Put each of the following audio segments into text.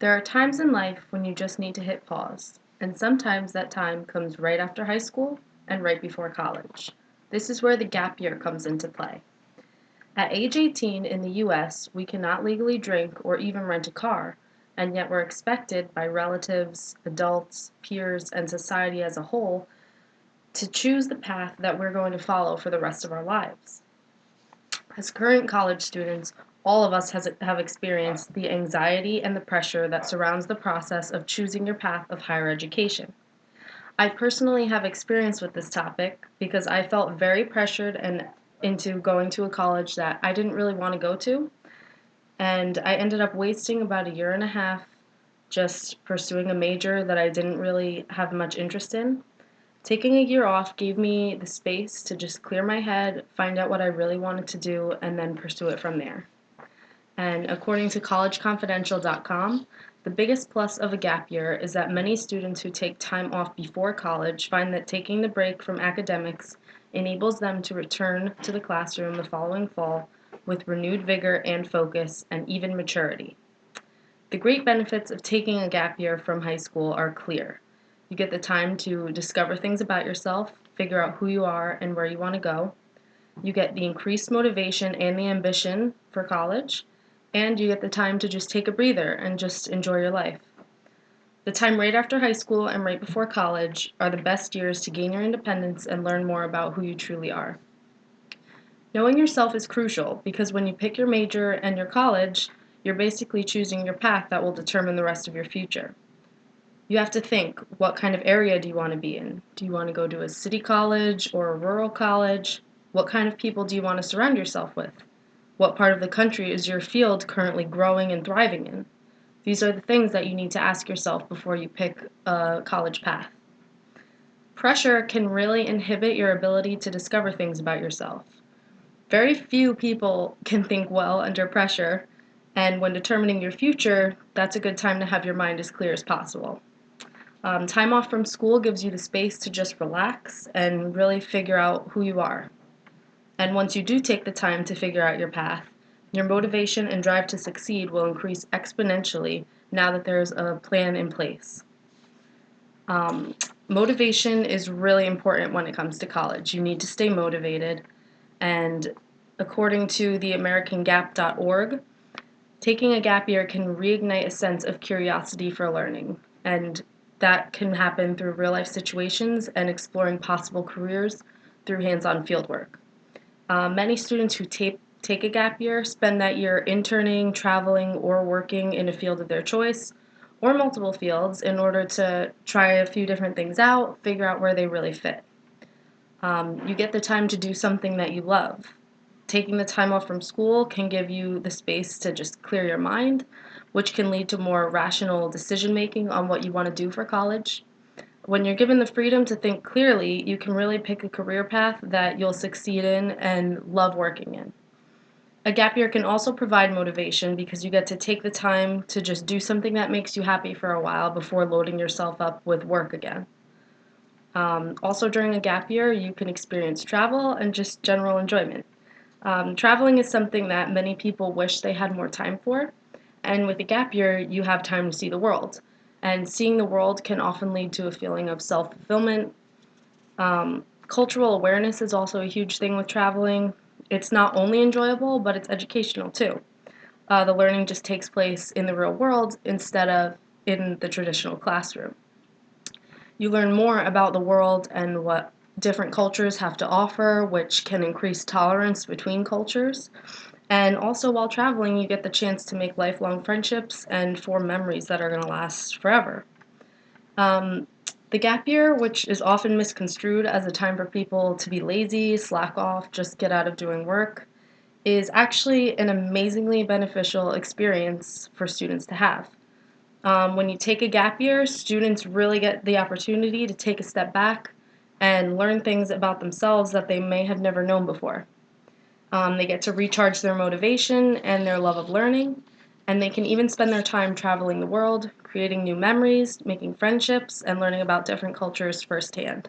There are times in life when you just need to hit pause, and sometimes that time comes right after high school and right before college. This is where the gap year comes into play. At age 18 in the US, we cannot legally drink or even rent a car, and yet we're expected by relatives, adults, peers, and society as a whole to choose the path that we're going to follow for the rest of our lives. As current college students, all of us have experienced the anxiety and the pressure that surrounds the process of choosing your path of higher education. I personally have experience with this topic because I felt very pressured and into going to a college that I didn't really want to go to, and I ended up wasting about a year and a half just pursuing a major that I didn't really have much interest in. Taking a year off gave me the space to just clear my head, find out what I really wanted to do, and then pursue it from there. And according to collegeconfidential.com, the biggest plus of a gap year is that many students who take time off before college find that taking the break from academics enables them to return to the classroom the following fall with renewed vigor and focus and even maturity. The great benefits of taking a gap year from high school are clear. You get the time to discover things about yourself, figure out who you are and where you want to go. You get the increased motivation and the ambition for college, and you get the time to just take a breather and just enjoy your life. The time right after high school and right before college are the best years to gain your independence and learn more about who you truly are. Knowing yourself is crucial because when you pick your major and your college, you're basically choosing your path that will determine the rest of your future. You have to think, what kind of area do you want to be in? Do you want to go to a city college or a rural college? What kind of people do you want to surround yourself with? What part of the country is your field currently growing and thriving in? These are the things that you need to ask yourself before you pick a college path. Pressure can really inhibit your ability to discover things about yourself. Very few people can think well under pressure, and when determining your future, that's a good time to have your mind as clear as possible. Time off from school gives you the space to just relax and really figure out who you are. And once you do take the time to figure out your path, your motivation and drive to succeed will increase exponentially now that there's a plan in place. Um, Motivation is really important when it comes to college. You need to stay motivated, and according to the AmericanGap.org, taking a gap year can reignite a sense of curiosity for learning, and that can happen through real life situations and exploring possible careers through hands on fieldwork. Many students who take a gap year spend that year interning, traveling, or working in a field of their choice, or multiple fields, in order to try a few different things out, figure out where they really fit. You get the time to do something that you love. Taking the time off from school can give you the space to just clear your mind, which can lead to more rational decision making on what you want to do for college. When you're given the freedom to think clearly, you can really pick a career path that you'll succeed in and love working in. A gap year can also provide motivation because you get to take the time to just do something that makes you happy for a while before loading yourself up with work again. Also, during a gap year, you can experience travel and just general enjoyment. Traveling is something that many people wish they had more time for, and with a gap year, you have time to see the world. And seeing the world can often lead to a feeling of self fulfillment. Cultural awareness is also a huge thing with traveling. It's not only enjoyable, but it's educational too. The learning just takes place in the real world instead of in the traditional classroom. You learn more about the world and what different cultures have to offer, which can increase tolerance between cultures. And also, while traveling, you get the chance to make lifelong friendships and form memories that are going to last forever. Um, the gap year, which is often misconstrued as a time for people to be lazy, slack off, just get out of doing work, is actually an amazingly beneficial experience for students to have. When you take a gap year, students really get the opportunity to take a step back and learn things about themselves that they may have never known before. They get to recharge their motivation and their love of learning, and they can even spend their time traveling the world, creating new memories, making friendships, and learning about different cultures firsthand.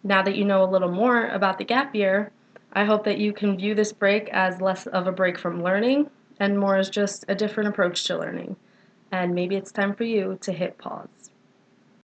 Now that you know a little more about the gap year, I hope that you can view this break as less of a break from learning and more as just a different approach to learning. and maybe it's time for you to hit pause.